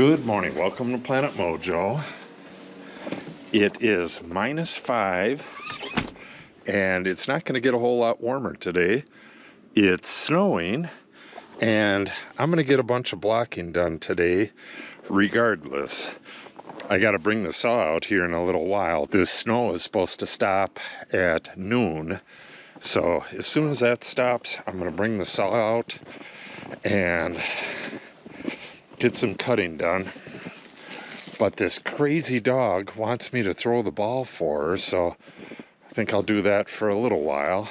Good morning, welcome to Planet Mojo. It is -5 and it's not going to get a whole lot warmer today. It's snowing and I'm going to get a bunch of blocking done today regardless. I got to bring the saw out here in a little while. This snow is supposed to stop at noon, so as soon as that stops I'm going to bring the saw out and get some cutting done. But this crazy dog wants me to throw the ball for her, so I think I'll do that for a little while.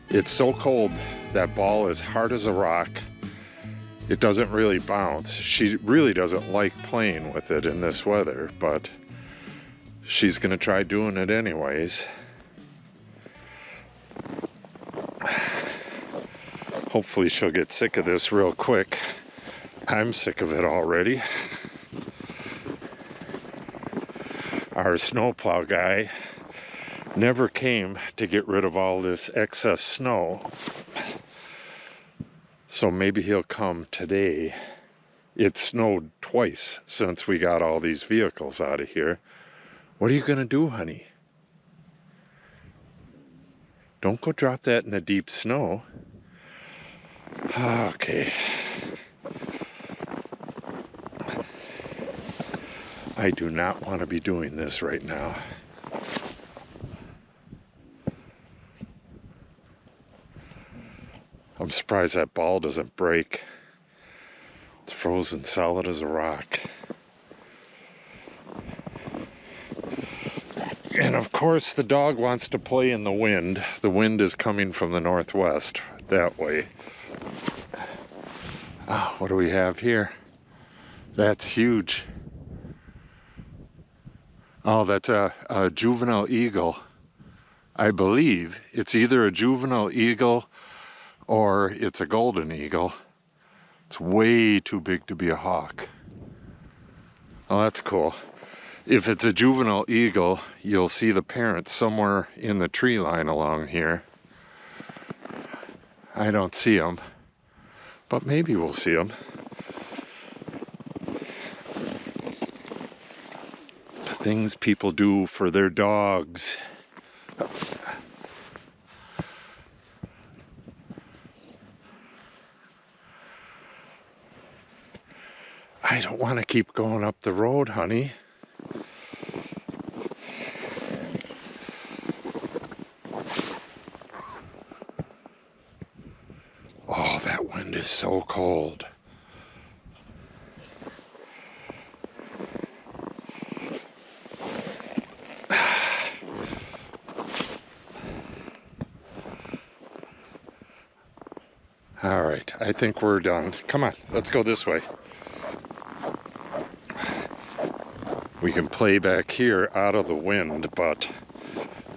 It's so cold, that ball is hard as a rock. It doesn't really bounce. She really doesn't like playing with it in this weather, but she's gonna try doing it anyways. Hopefully she'll get sick of this real quick. I'm sick of it already. Our snowplow guy never came to get rid of all this excess snow, so maybe he'll come today. It snowed twice since we got all these vehicles out of here. What are you gonna do, honey? Don't go drop that in the deep snow. Okay. I do not want to be doing this right now. I'm surprised that ball doesn't break. It's frozen solid as a rock. And of course the dog wants to play in the wind. The wind is coming from the northwest, that way. Oh, what do we have here? That's huge. Oh, that's a juvenile eagle. I believe it's either a juvenile eagle or it's a golden eagle. It's way too big to be a hawk. Oh, that's cool. If it's a juvenile eagle, you'll see the parents somewhere in the tree line along here. I don't see them, but maybe we'll see them. Things people do for their dogs. I don't want to keep going up the road, honey. Oh, that wind is so cold. All right, I think we're done. Come on, let's go this way. We can play back here out of the wind, but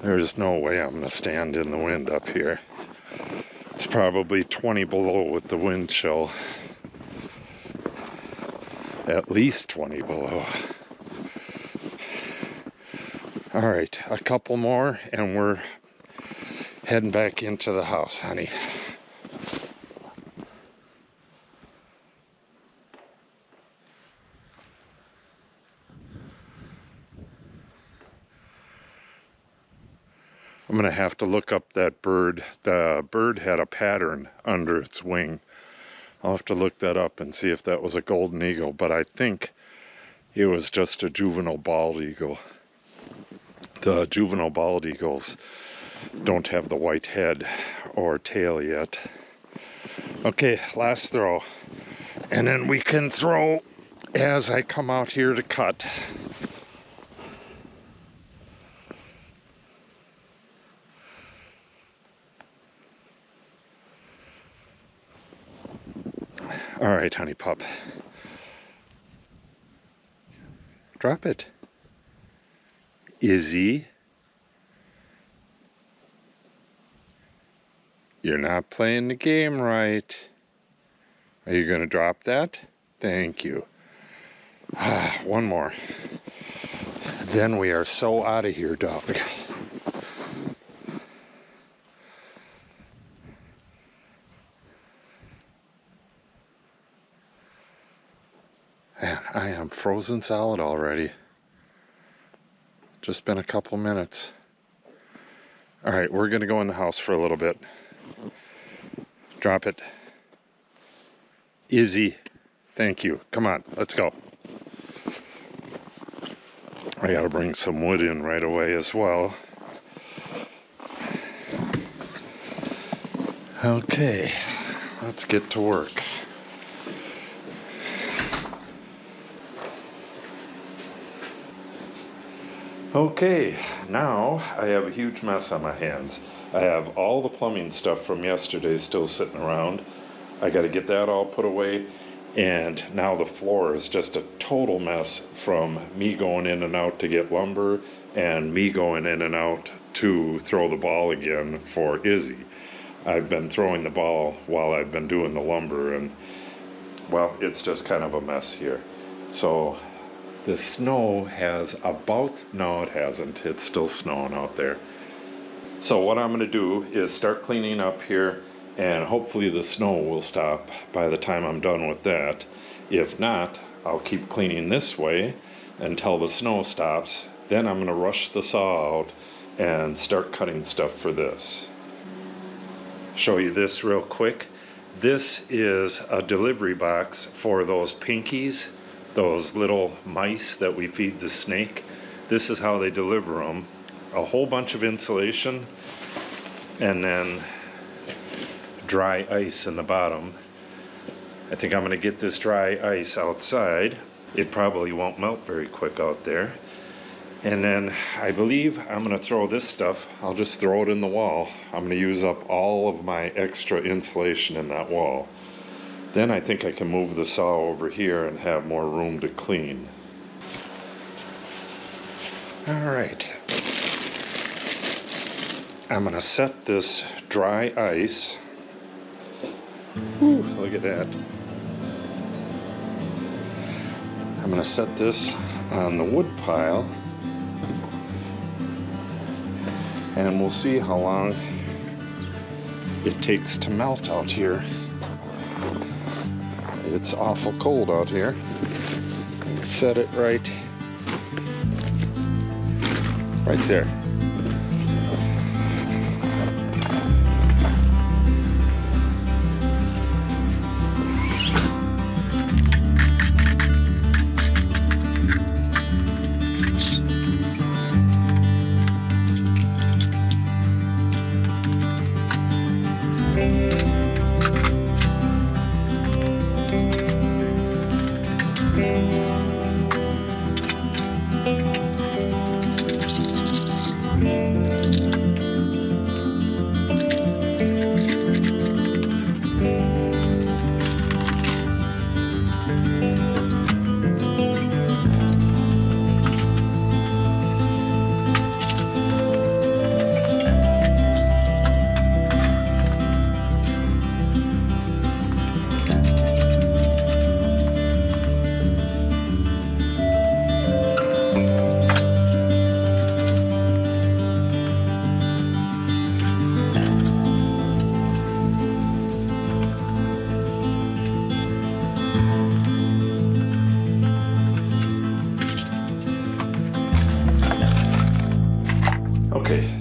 there's no way I'm gonna stand in the wind up here. It's probably 20 below with the wind chill. At least 20 below. All right, a couple more and we're heading back into the house, honey. I'm gonna have to look up that bird. The bird had a pattern under its wing. I'll have to look that up and see if that was a golden eagle, but I think it was just a juvenile bald eagle. The juvenile bald eagles don't have the white head or tail yet. Okay, last throw. And then we can throw as I come out here to cut. All right, honey pup. Drop it. Izzy. You're not playing the game right. Are you going to drop that? Thank you. One more. Then we are so out of here, dog. Man, I am frozen solid already. Just been a couple minutes. All right, we're gonna go in the house for a little bit. Drop it. Izzy, thank you. Come on, let's go. I gotta bring some wood in right away as well. Okay, let's get to work. Okay, now I have a huge mess on my hands. I have all the plumbing stuff from yesterday still sitting around. I got to get that all put away, and now the floor is just a total mess from me going in and out to get lumber and me going in and out to throw the ball again for Izzy. I've been throwing the ball while I've been doing the lumber, and well, it's just kind of a mess here. So the snow has about, no it hasn't, it's still snowing out there. So what I'm going to do is start cleaning up here, and hopefully the snow will stop by the time I'm done with that. If not, I'll keep cleaning this way until the snow stops. Then I'm going to rush the saw out and start cutting stuff for this. Show you this real quick. This is a delivery box for those pinkies, those little mice that we feed the snake. This is how they deliver them. A whole bunch of insulation and then dry ice in the bottom. I think I'm going to get this dry ice outside. It probably won't melt very quick out there. And then I believe I'm going to throw this stuff, I'll just throw it in the wall. I'm going to use up all of my extra insulation in that wall. Then I think I can move the saw over here and have more room to clean. All right. I'm going to set this dry ice. Ooh, look at that. I'm going to set this on the wood pile, and we'll see how long it takes to melt out here. It's awful cold out here. Set it right there.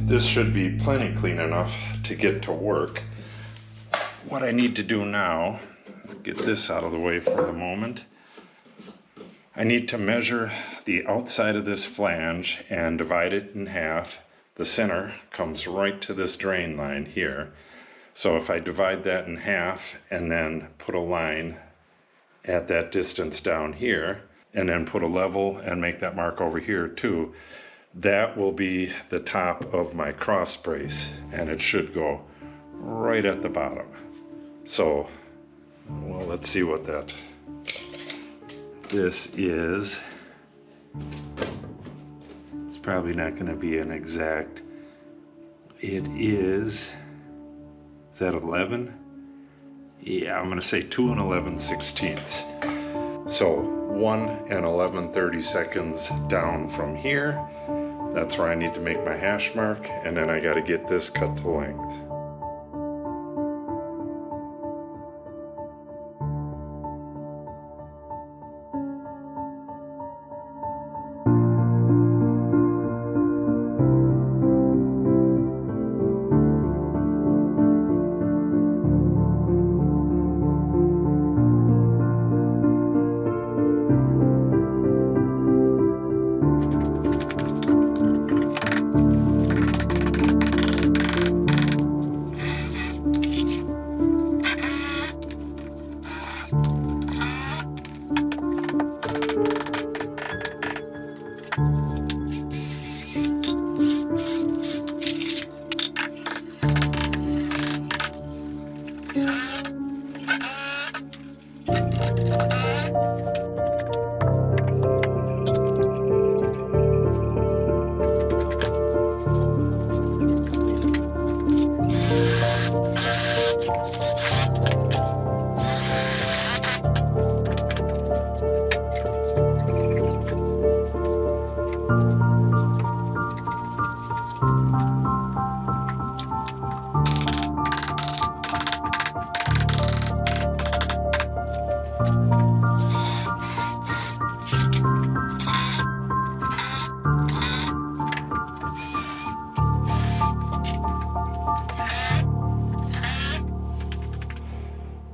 This should be plenty clean enough to get to work. What I need to do now, get this out of the way for the moment. I need to measure the outside of this flange and divide it in half. The center comes right to this drain line here. So if I divide that in half and then put a line at that distance down here, and then put a level and make that mark over here too, that will be the top of my cross brace, and it should go right at the bottom. So, well, let's see what that, this is. It's probably not going to be an exact, it is that 11? Yeah, I'm going to say 2 11/16. So 1 and 11/32 down from here. That's where I need to make my hash mark, and then I got to get this cut to length.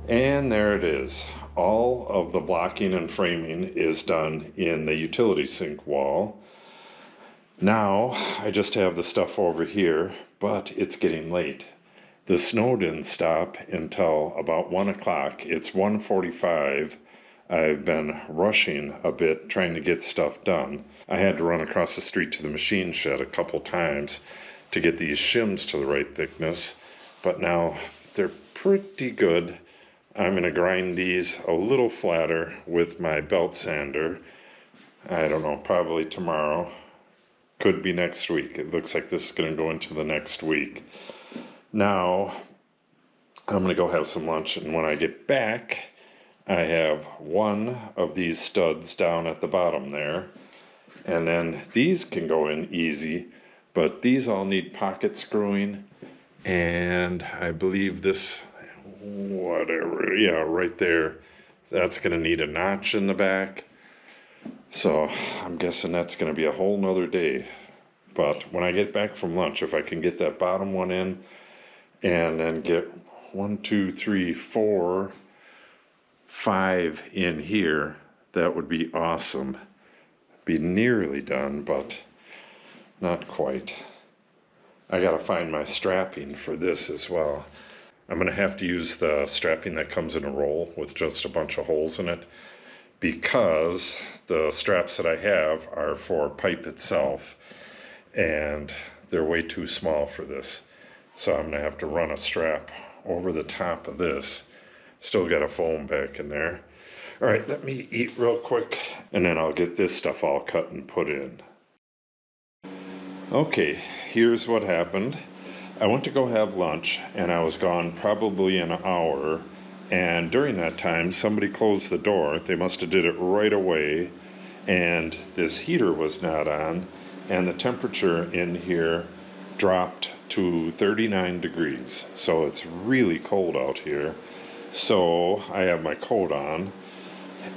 And there it is. All of the blocking and framing is done in the utility sink wall. Now I just have the stuff over here, but it's getting late. The snow didn't stop until about 1 o'clock. It's 1:45. I've been rushing a bit trying to get stuff done. I had to run across the street to the machine shed a couple times to get these shims to the right thickness, but now they're pretty good. I'm going to grind these a little flatter with my belt sander. I don't know, probably tomorrow. Could be next week. It looks like this is going to go into the next week. Now, I'm going to go have some lunch, and when I get back, I have one of these studs down at the bottom there. And then these can go in easy, but these all need pocket screwing. And I believe this, whatever, yeah, right there, that's going to need a notch in the back. So I'm guessing that's going to be a whole nother day. But when I get back from lunch, if I can get that bottom one in and then get 1, 2, 3, 4, 5 in here, that would be awesome. Be nearly done, but not quite. I gotta find my strapping for this as well. I'm gonna have to use the strapping that comes in a roll with just a bunch of holes in it, because the straps that I have are for pipe itself, and they're way too small for this. So I'm gonna have to run a strap over the top of this. Still got a foam back in there. All right, let me eat real quick, and then I'll get this stuff all cut and put in. Okay, here's what happened. I went to go have lunch, and I was gone probably an hour, and during that time, somebody closed the door. They must have did it right away, and this heater was not on, and the temperature in here dropped to 39 degrees. So it's really cold out here. So I have my coat on.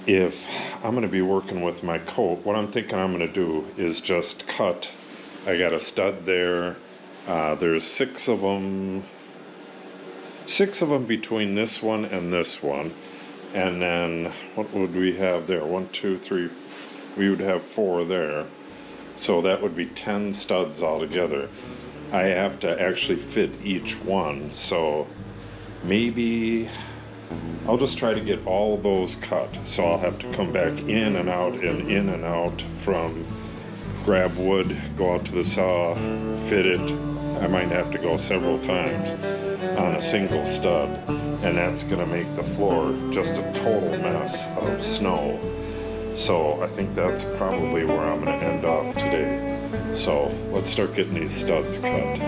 If I'm going to be working with my coat, what I'm thinking I'm going to do is just cut. I got a stud there. There's 6 of them. 6 of them between this one and this one. And then what would we have there? 1, 2, 3. We would have 4 there. So that would be 10 studs altogether. I have to actually fit each one. So maybe I'll just try to get all those cut. So I'll have to come back in and out from grab wood, go out to the saw, fit it. I might have to go several times on a single stud, and that's going to make the floor just a total mess of snow. So I think that's probably where I'm going to end off today. So let's start getting these studs cut.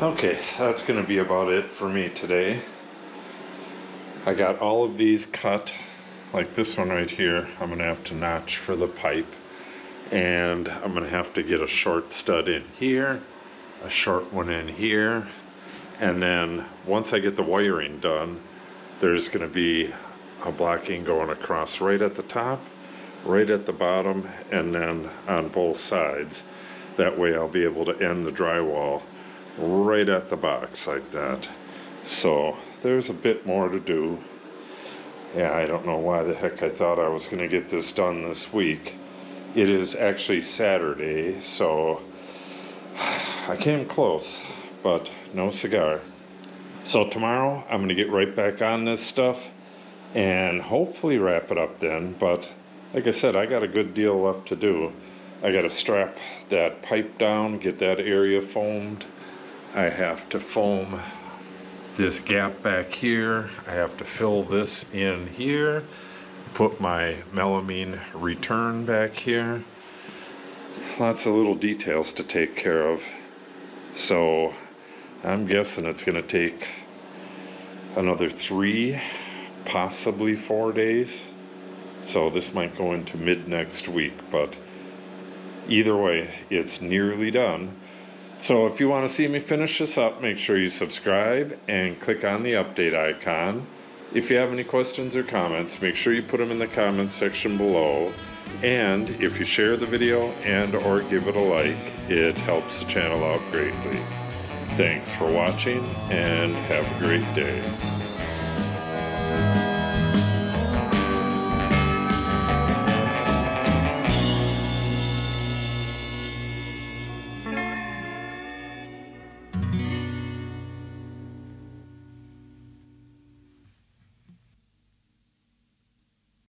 Okay, that's going to be about it for me today. I got all of these cut, like this one right here. I'm going to have to notch for the pipe, and I'm going to have to get a short stud in here, a short one in here, and then once I get the wiring done, there's going to be a blocking going across right at the top, right at the bottom, and then on both sides. That way I'll be able to end the drywall right at the box like that. So there's a bit more to do. Yeah, I don't know why the heck I thought I was going to get this done this week. It is actually Saturday, so I came close, but no cigar. So tomorrow I'm going to get right back on this stuff and hopefully wrap it up then. But like I said, I got a good deal left to do. I got to strap that pipe down, get that area foamed. I have to foam this gap back here. I have to fill this in here, put my melamine return back here. Lots of little details to take care of. So I'm guessing it's going to take another 3, possibly 4 days. So this might go into mid next week, but either way, it's nearly done. So if you want to see me finish this up, make sure you subscribe and click on the update icon. If you have any questions or comments, make sure you put them in the comment section below. And if you share the video and or give it a like, it helps the channel out greatly. Thanks for watching and have a great day.